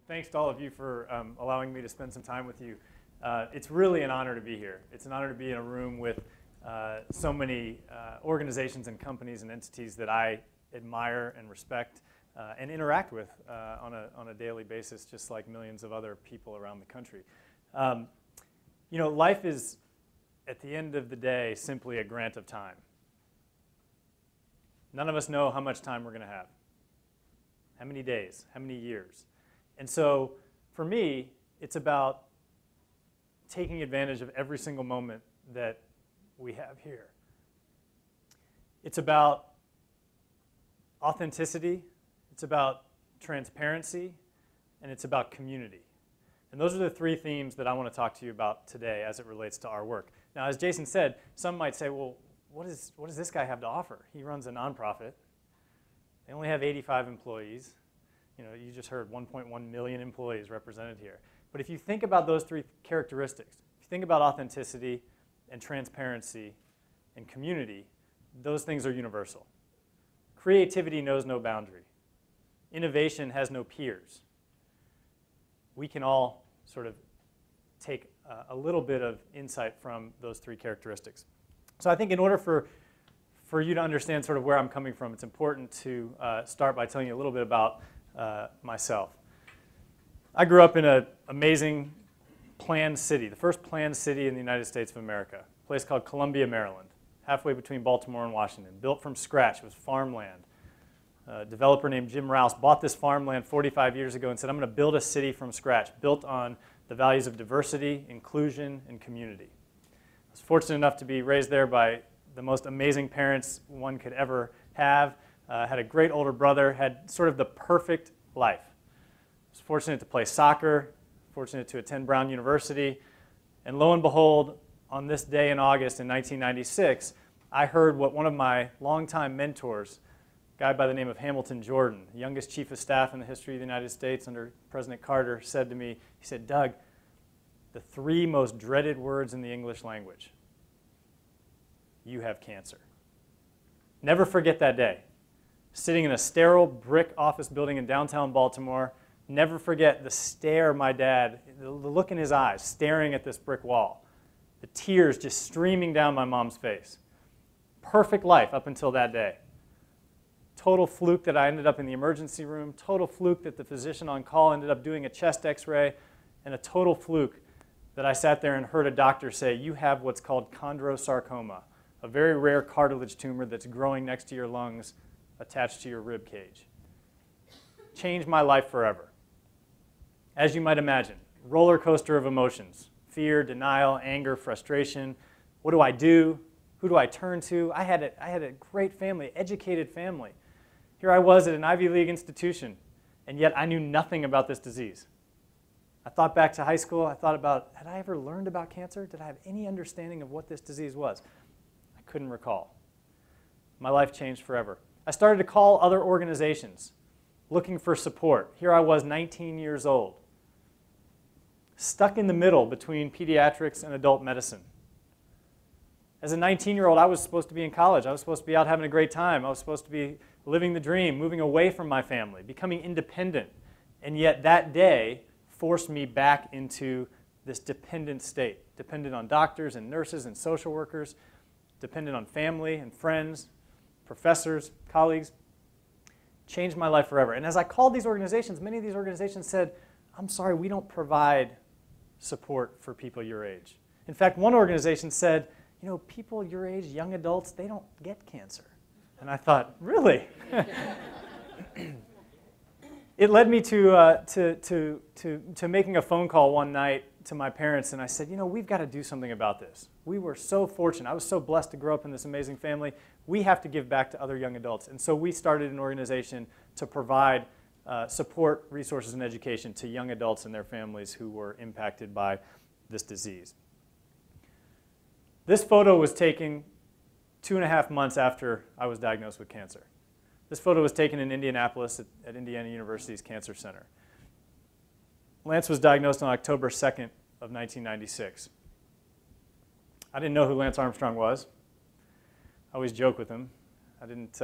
Thanks to all of you for allowing me to spend some time with you. It's really an honor to be here. It's an honor to be in a room with so many organizations and companies and entities that I admire and respect and interact with on a daily basis, just like millions of other people around the country. You know, life is, at the end of the day, simply a grant of time. None of us know how much time we're going to have, how many days, how many years. And so, for me, it's about taking advantage of every single moment that we have here. It's about authenticity, it's about transparency, and it's about community. And those are the three themes that I want to talk to you about today as it relates to our work. Now, as Jason said, some might say, well, what does this guy have to offer? He runs a nonprofit. They only have 85 employees. You know, you just heard 1.1 million employees represented here. But if you think about those three characteristics, if you think about authenticity and transparency and community, those things are universal. Creativity knows no boundary. Innovation has no peers. We can all sort of take a little bit of insight from those three characteristics. So I think in order for you to understand sort of where I'm coming from, it's important to start by telling you a little bit about myself. I grew up in an amazing planned city, the first planned city in the United States of America, a place called Columbia, Maryland, halfway between Baltimore and Washington, built from scratch. It was farmland. A developer named Jim Rouse bought this farmland 45 years ago and said, I'm going to build a city from scratch, built on the values of diversity, inclusion, and community. I was fortunate enough to be raised there by the most amazing parents one could ever have. Had a great older brother, had sort of the perfect life. I was fortunate to play soccer, fortunate to attend Brown University, and lo and behold, on this day in August in 1996, I heard what one of my longtime mentors, a guy by the name of Hamilton Jordan, the youngest chief of staff in the history of the United States under President Carter, said to me, he said, Doug, the three most dreaded words in the English language, you have cancer. Never forget that day. Sitting in a sterile brick office building in downtown Baltimore, never forget the stare my dad, the look in his eyes, staring at this brick wall, the tears just streaming down my mom's face. Perfect life up until that day. Total fluke that I ended up in the emergency room, total fluke that the physician on call ended up doing a chest x-ray, and a total fluke that I sat there and heard a doctor say, you have what's called chondrosarcoma, a very rare cartilage tumor that's growing next to your lungs, attached to your rib cage. Changed my life forever. As you might imagine, roller coaster of emotions, fear, denial, anger, frustration. What do I do? Who do I turn to? I had a great family, educated family. Here I was at an Ivy League institution, and yet I knew nothing about this disease. I thought back to high school, I thought about, had I ever learned about cancer? Did I have any understanding of what this disease was? I couldn't recall. My life changed forever. I started to call other organizations looking for support. Here I was, 19 years old, stuck in the middle between pediatrics and adult medicine. As a 19-year-old, I was supposed to be in college. I was supposed to be out having a great time. I was supposed to be living the dream, moving away from my family, becoming independent. And yet that day forced me back into this dependent state, dependent on doctors and nurses and social workers, dependent on family and friends, professors, colleagues. Changed my life forever. And as I called these organizations, many of these organizations said, I'm sorry, we don't provide support for people your age. In fact, one organization said, you know, people your age, young adults, they don't get cancer. And I thought, really? It led me to making a phone call one night to my parents, and I said, you know, we've got to do something about this. We were so fortunate. I was so blessed to grow up in this amazing family. We have to give back to other young adults. And so we started an organization to provide support, resources, and education to young adults and their families who were impacted by this disease. This photo was taken 2.5 months after I was diagnosed with cancer. This photo was taken in Indianapolis at Indiana University's Cancer Center. Lance was diagnosed on October 2nd of 1996. I didn't know who Lance Armstrong was. I always joke with him. I didn't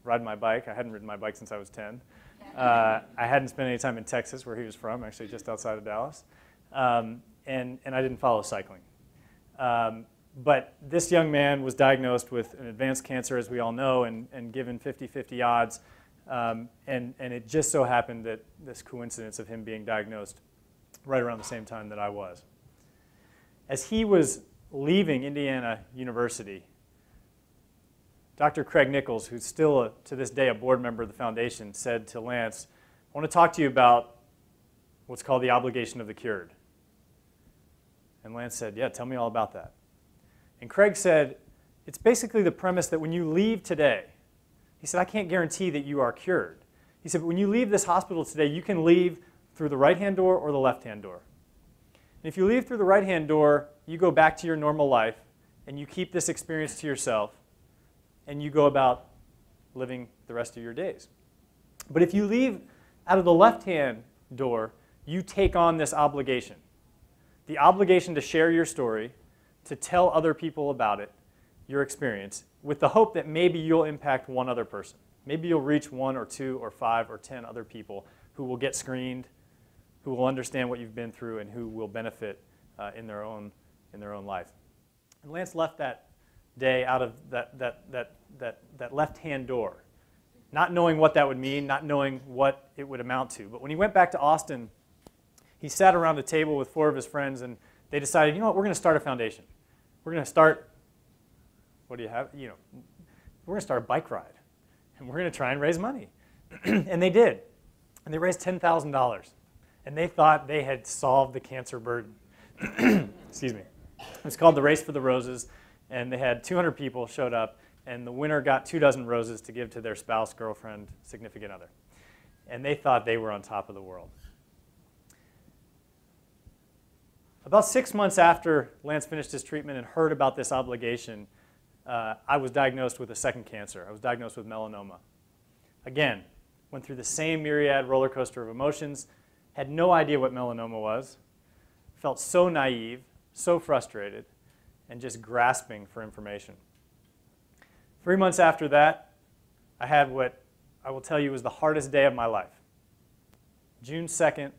ride my bike. I hadn't ridden my bike since I was 10. I hadn't spent any time in Texas, where he was from, actually just outside of Dallas. And I didn't follow cycling. But this young man was diagnosed with an advanced cancer, as we all know, and given 50-50 odds. And it just so happened that this coincidence of him being diagnosed right around the same time that I was. As he was leaving Indiana University, Dr. Craig Nichols, who's still to this day a board member of the foundation, said to Lance, I want to talk to you about what's called the obligation of the cured. And Lance said, yeah, tell me all about that. And Craig said, it's basically the premise that when you leave today, he said, I can't guarantee that you are cured. He said, but when you leave this hospital today, you can leave through the right-hand door or the left-hand door. And if you leave through the right-hand door, you go back to your normal life, and you keep this experience to yourself, and you go about living the rest of your days. But if you leave out of the left-hand door, you take on this obligation. The obligation to share your story, to tell other people about it, your experience, with the hope that maybe you'll impact one other person. Maybe you'll reach 1 or 2 or 5 or 10 other people who will get screened, who will understand what you've been through, and who will benefit in their own life. And Lance left that day out of that left-hand door, not knowing what that would mean, not knowing what it would amount to. But when he went back to Austin, he sat around a table with 4 of his friends, and they decided, you know what, we're going to start a foundation. We're going to start, what do you have? You know, we're going to start a bike ride, and we're going to try and raise money. And they did. And they raised $10,000. And they thought they had solved the cancer burden. Excuse me. It was called the Race for the Roses, and they had 200 people showed up, and the winner got 24 roses to give to their spouse, girlfriend, significant other. And they thought they were on top of the world. About 6 months after Lance finished his treatment and heard about this obligation, I was diagnosed with a second cancer. I was diagnosed with melanoma. Again, went through the same myriad roller coaster of emotions, had no idea what melanoma was, felt so naive, so frustrated, and just grasping for information. 3 months after that, I had what I will tell you was the hardest day of my life. June 2nd,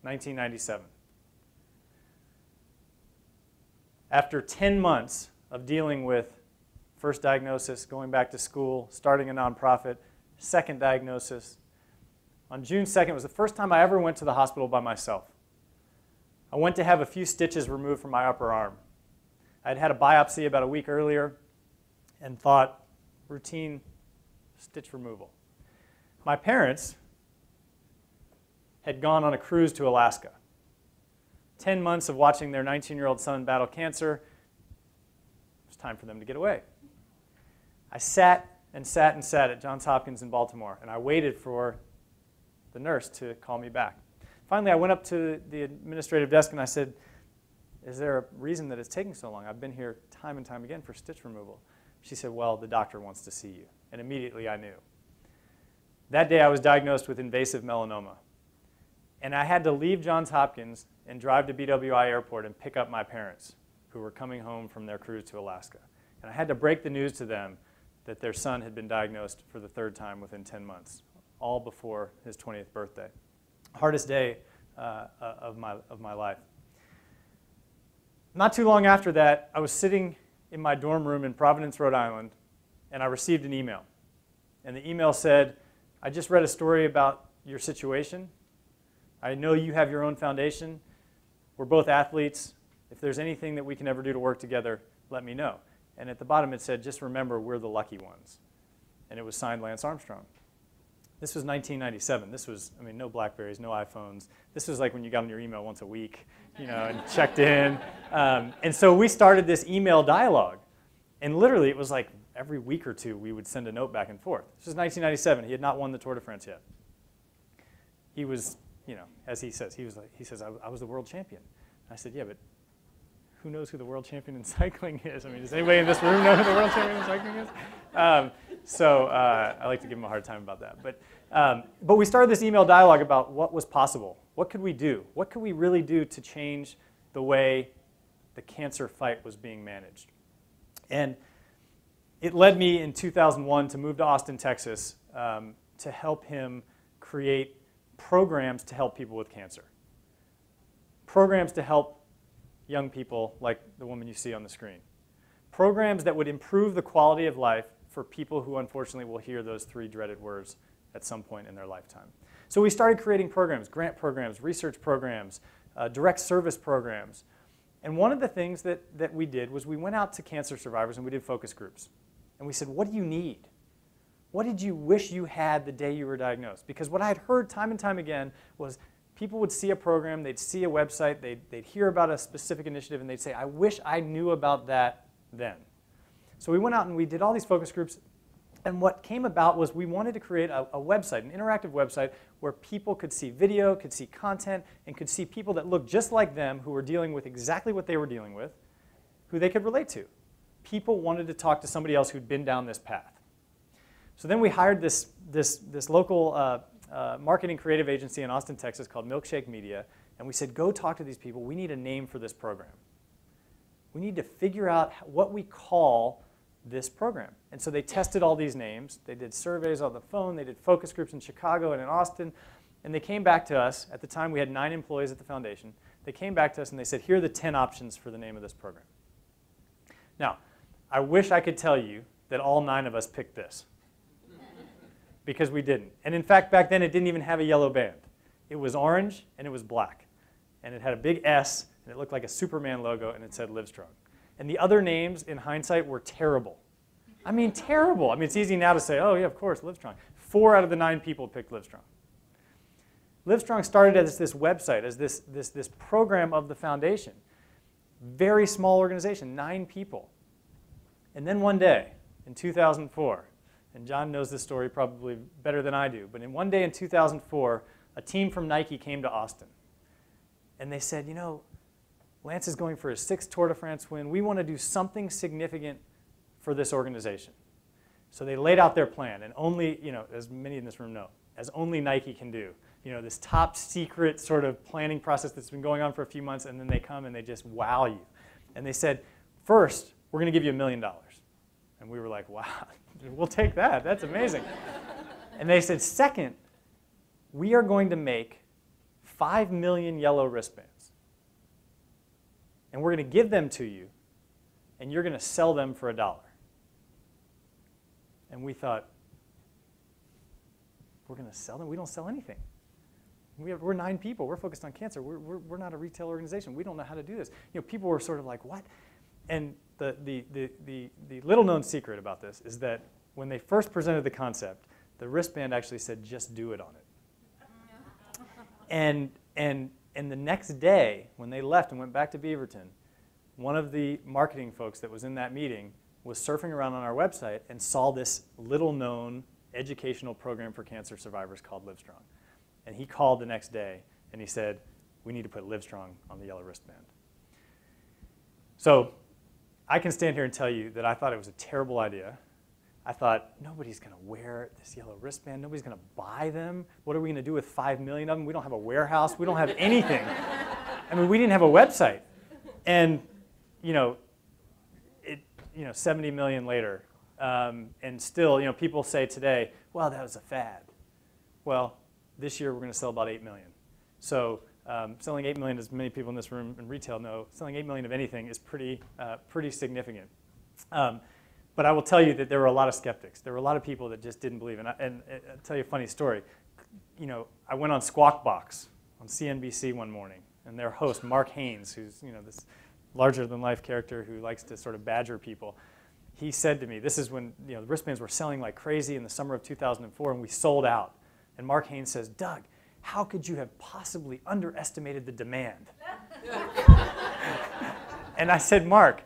1997. After 10 months of dealing with first diagnosis, going back to school, starting a nonprofit, second diagnosis, on June 2nd was the first time I ever went to the hospital by myself. I went to have a few stitches removed from my upper arm. I'd had a biopsy about a week earlier and thought, routine stitch removal. My parents had gone on a cruise to Alaska. 10 months of watching their 19-year-old son battle cancer, it was time for them to get away. I sat and sat and sat at Johns Hopkins in Baltimore, and I waited for the nurse to call me back. Finally, I went up to the administrative desk and I said, is there a reason that it's taking so long? I've been here time and time again for stitch removal. She said, well, the doctor wants to see you. And immediately I knew. That day I was diagnosed with invasive melanoma. And I had to leave Johns Hopkins and drive to BWI Airport and pick up my parents, who were coming home from their cruise to Alaska. And I had to break the news to them that their son had been diagnosed for the 3rd time within 10 months, all before his 20th birthday. Hardest day of my life. Not too long after that, I was sitting in my dorm room in Providence, Rhode Island, and I received an email. And the email said, I just read a story about your situation. I know you have your own foundation. We're both athletes. If there's anything that we can ever do to work together, let me know. And at the bottom it said, just remember, we're the lucky ones. And it was signed Lance Armstrong. This was 1997. This was, I mean, no BlackBerries, no iPhones. This was like when you got on your email once a week, you know, and checked in. And so we started this email dialogue. And literally it was like every week or two we would send a note back and forth. This was 1997. He had not won the Tour de France yet. He was, you know, as he says, he says, I was the world champion. I said, yeah, but who knows who the world champion in cycling is? I mean, does anybody in this room know who the world champion in cycling is? I like to give him a hard time about that. But we started this email dialogue about what was possible. What could we do? What could we really do to change the way the cancer fight was being managed? And it led me in 2001 to move to Austin, Texas, to help him create programs to help people with cancer. Programs to help young people like the woman you see on the screen. Programs that would improve the quality of life for people who unfortunately will hear those three dreaded words at some point in their lifetime. So we started creating programs, grant programs, research programs, direct service programs. And one of the things that we did was we went out to cancer survivors and we did focus groups. And we said, what do you need? What did you wish you had the day you were diagnosed? Because what I had heard time and time again was people would see a program, they'd see a website, they'd hear about a specific initiative, and they'd say, I wish I knew about that then. So we went out and we did all these focus groups. And what came about was we wanted to create a website, an interactive website, where people could see video, could see content, and could see people that looked just like them who were dealing with exactly what they were dealing with, who they could relate to. People wanted to talk to somebody else who'd been down this path. So then we hired this local marketing creative agency in Austin, Texas called Milkshake Media, and we said, go talk to these people. We need a name for this program. We need to figure out what we call this program. And so they tested all these names. They did surveys on the phone. They did focus groups in Chicago and in Austin. And they came back to us. At the time, we had 9 employees at the foundation. They came back to us and they said, here are the 10 options for the name of this program. Now, I wish I could tell you that all 9 of us picked this. Because we didn't. And in fact, back then, it didn't even have a yellow band. It was orange and it was black. And it had a big S, and it looked like a Superman logo, and it said Livestrong. And the other names, in hindsight, were terrible. I mean, terrible. I mean, it's easy now to say, oh, yeah, of course, Livestrong. 4 out of the 9 people picked Livestrong. Livestrong started as this website, as this program of the foundation. Very small organization, 9 people. And then one day, in 2004, and John knows this story probably better than I do, but in one day in 2004, a team from Nike came to Austin. And they said, you know, Lance is going for his 6th Tour de France win. We want to do something significant for this organization. So they laid out their plan, and only, you know, as many in this room know, as only Nike can do. You know, this top secret sort of planning process that's been going on for a few months, and then they come and they just wow you. And they said, first, we're going to give you $1 million. And we were like, wow, we'll take that. That's amazing. And they said, second, we are going to make 5 million yellow wristbands. And we're going to give them to you, and you're going to sell them for $1. And we thought, we're going to sell them? We don't sell anything. We're 9 people. We're focused on cancer. We're not a retail organization. We don't know how to do this. You know, people were sort of like, what? And the little-known secret about this is that when they first presented the concept, the wristband actually said, just do it on it. And the next day, when they left and went back to Beaverton, one of the marketing folks that was in that meeting was surfing around on our website and saw this little-known educational program for cancer survivors called Livestrong. And he called the next day, and he said, we need to put Livestrong on the yellow wristband. So I can stand here and tell you that I thought it was a terrible idea. I thought, nobody's going to wear this yellow wristband. Nobody's going to buy them. What are we going to do with 5 million of them? We don't have a warehouse. We don't have anything. I mean, we didn't have a website. And, 70 million later, and still, people say today, well, that was a fad. Well, this year we're going to sell about 8 million. So selling 8 million, as many people in this room in retail know, selling 8 million of anything is pretty significant. But I will tell you that there were a lot of skeptics. There were a lot of people that just didn't believe. And I'll tell you a funny story. I went on Squawk Box on CNBC one morning, and their host, Mark Haynes, who's this larger-than-life character who likes to sort of badger people, he said to me, this is when the wristbands were selling like crazy in the summer of 2004, and we sold out. And Mark Haynes says, Doug, how could you have possibly underestimated the demand? And I said, Mark,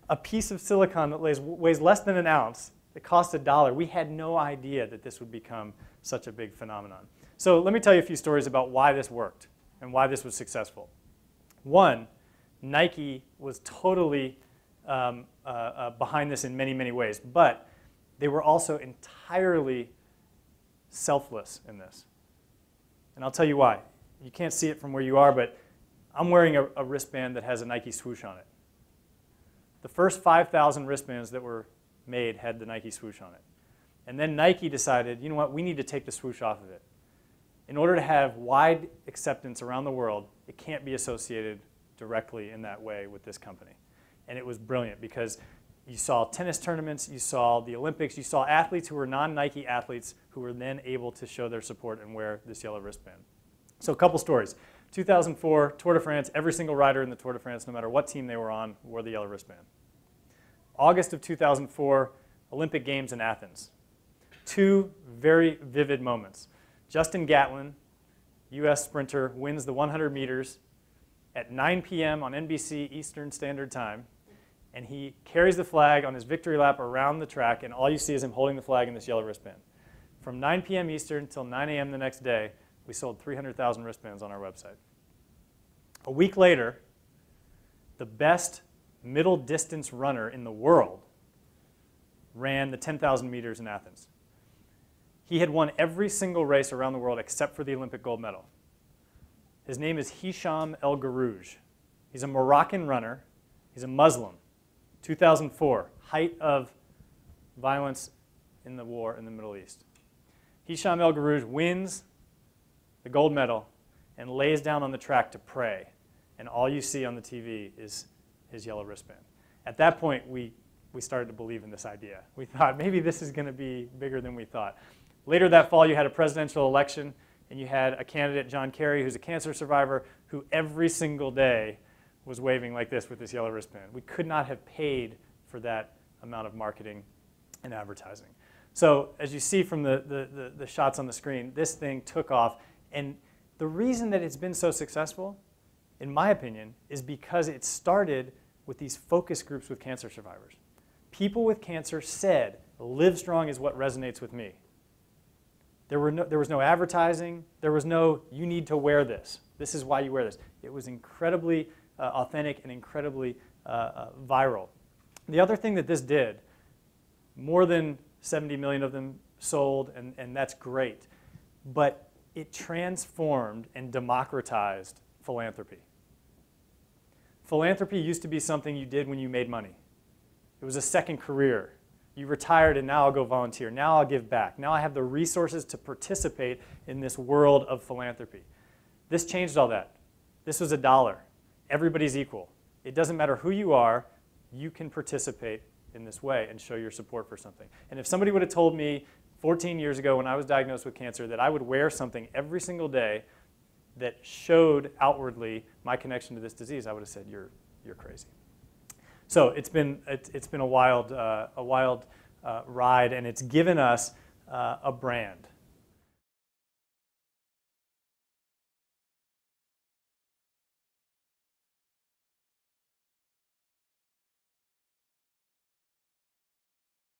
a piece of silicon that weighs less than an ounce, that costs $1, we had no idea that this would become such a big phenomenon. So let me tell you a few stories about why this worked and why this was successful. One, Nike was totally behind this in many, many ways, but they were also entirely selfless in this. And I'll tell you why. You can't see it from where you are, but I'm wearing a wristband that has a Nike swoosh on it. The first 5,000 wristbands that were made had the Nike swoosh on it. And then Nike decided, you know what, we need to take the swoosh off of it. In order to have wide acceptance around the world, it can't be associated directly in that way with this company. And it was brilliant because you saw tennis tournaments, you saw the Olympics, you saw athletes who were non-Nike athletes who were then able to show their support and wear this yellow wristband. So a couple stories. 2004, Tour de France, every single rider in the Tour de France, no matter what team they were on, wore the yellow wristband. August of 2004, Olympic Games in Athens. Two very vivid moments. Justin Gatlin, US sprinter, wins the 100 meters at 9 p.m. on NBC Eastern Standard Time, and he carries the flag on his victory lap around the track, and all you see is him holding the flag in this yellow wristband. From 9 p.m. Eastern until 9 a.m. the next day, we sold 300,000 wristbands on our website. A week later, the best middle distance runner in the world ran the 10,000 meters in Athens. He had won every single race around the world except for the Olympic gold medal. His name is Hisham El Garouj. He's a Moroccan runner. He's a Muslim. 2004, height of violence in the war in the Middle East. Hisham El Garouj wins the gold medal and lays down on the track to pray. And all you see on the TV is his yellow wristband. At that point, we started to believe in this idea. We thought maybe this is going to be bigger than we thought. Later that fall, you had a presidential election, and you had a candidate, John Kerry, who's a cancer survivor, who every single day was waving like this with this yellow wristband. We could not have paid for that amount of marketing and advertising. So as you see from the shots on the screen, this thing took off. And the reason that it's been so successful, in my opinion, is because it started with these focus groups with cancer survivors. People with cancer said, Livestrong is what resonates with me. There was no advertising. There was no, you need to wear this. This is why you wear this. It was incredibly authentic and incredibly viral. The other thing that this did, more than 70 million of them sold, and that's great, but it transformed and democratized philanthropy. Philanthropy used to be something you did when you made money. It was a second career. You retired and now I'll go volunteer. Now I'll give back. Now I have the resources to participate in this world of philanthropy. This changed all that. This was $1. Everybody's equal. It doesn't matter who you are, you can participate in this way and show your support for something. And if somebody would have told me 14 years ago when I was diagnosed with cancer that I would wear something every single day that showed outwardly my connection to this disease, I would have said, you're crazy. So it's been a wild ride, and it's given us a brand.